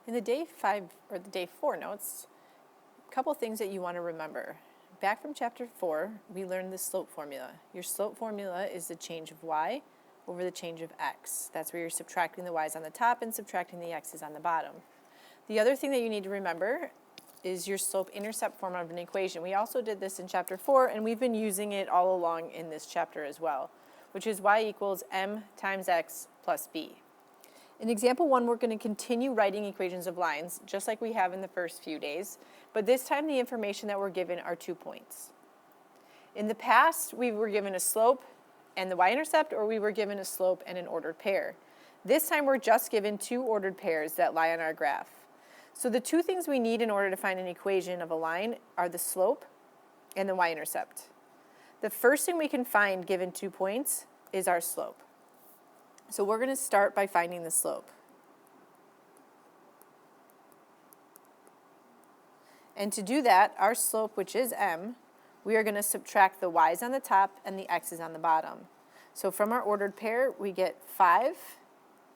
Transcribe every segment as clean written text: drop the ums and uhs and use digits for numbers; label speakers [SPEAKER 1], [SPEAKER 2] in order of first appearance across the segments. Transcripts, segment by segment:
[SPEAKER 1] In the day 5 or the day 4 notes, a couple things that you want to remember. Back from chapter 4, we learned the slope formula. Your slope formula is the change of y over the change of x. That's where you're subtracting the y's on the top and subtracting the x's on the bottom. The other thing that you need to remember is your slope-intercept form of an equation. We also did this in chapter 4, and we've been using it all along in this chapter as well, which is y equals m times x plus b. In example 1, we're going to continue writing equations of lines, just like we have in the first few days, but this time the information that we're given are 2 points. In the past, we were given a slope and the y-intercept, or we were given a slope and an ordered pair. This time we're just given 2 ordered pairs that lie on our graph. So the 2 things we need in order to find an equation of a line are the slope and the y-intercept. The first thing we can find given 2 points is our slope. So we're going to start by finding the slope. And to do that, our slope, which is m, we are going to subtract the y's on the top and the x's on the bottom. So from our ordered pair, we get 5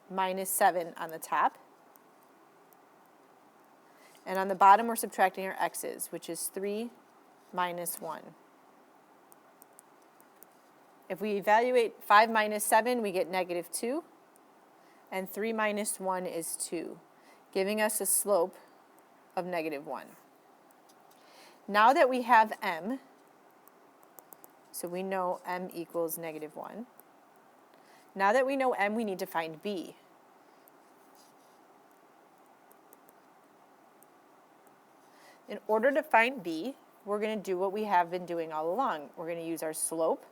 [SPEAKER 1] minus 7 on the top. And on the bottom, we're subtracting our x's, which is 3 minus 1. If we evaluate 5 minus 7, we get negative 2, and 3 minus 1 is 2, giving us a slope of negative 1. Now that we have m, so we know m equals negative 1, now that we know m, we need to find b. In order to find b, we're going to do what we have been doing all along. We're going to use our slope,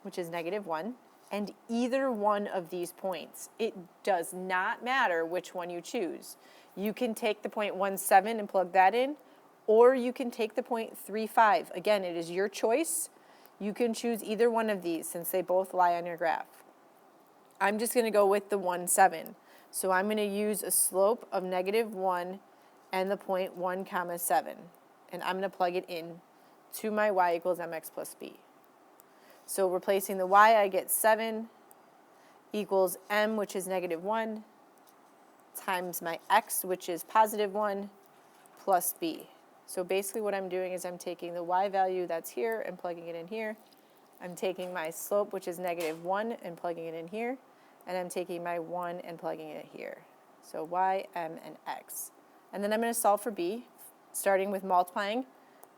[SPEAKER 1] which is negative 1, and either one of these points. It does not matter which one you choose. You can take the point 1,7 and plug that in, or you can take the point 3,5. Again, it is your choice. You can choose either one of these since they both lie on your graph. I'm just going to go with the 1,7. So I'm going to use a slope of negative 1 and the point 1, 7. And I'm going to plug it in to my y equals mx plus b. So replacing the y, I get 7 equals m, which is negative 1, times my x, which is positive 1, plus b. So basically what I'm doing is I'm taking the y value that's here and plugging it in here. I'm taking my slope, which is negative 1, and plugging it in here. And I'm taking my 1 and plugging it here. So y, m, and x. And then I'm going to solve for b, starting with multiplying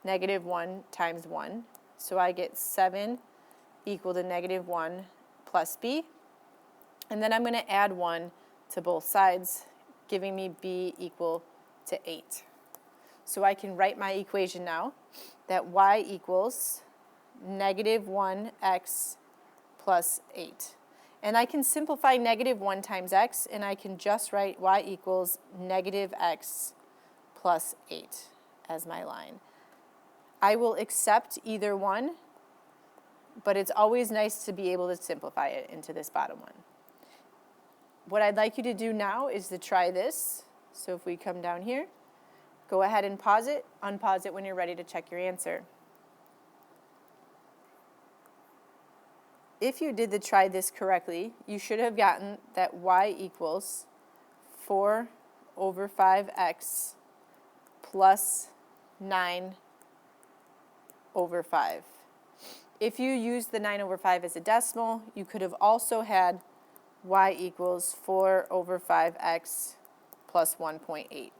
[SPEAKER 1] negative 1 times 1. So I get 7 equal to negative 1 plus b. And then I'm going to add 1 to both sides, giving me b equal to 8. So I can write my equation now that y equals negative 1x plus 8. And I can simplify negative 1 times x, and I can just write y equals negative x plus 8 as my line. I will accept either one, but it's always nice to be able to simplify it into this bottom one. What I'd like you to do now is to try this. So if we come down here, go ahead and pause it, unpause it when you're ready to check your answer. If you did the try this correctly, you should have gotten that y equals 4 over 5x plus 9 over 5. If you used the 9 over 5 as a decimal, you could have also had y equals 4 over 5x plus 1.8.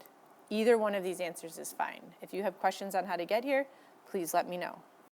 [SPEAKER 1] Either one of these answers is fine. If you have questions on how to get here, please let me know.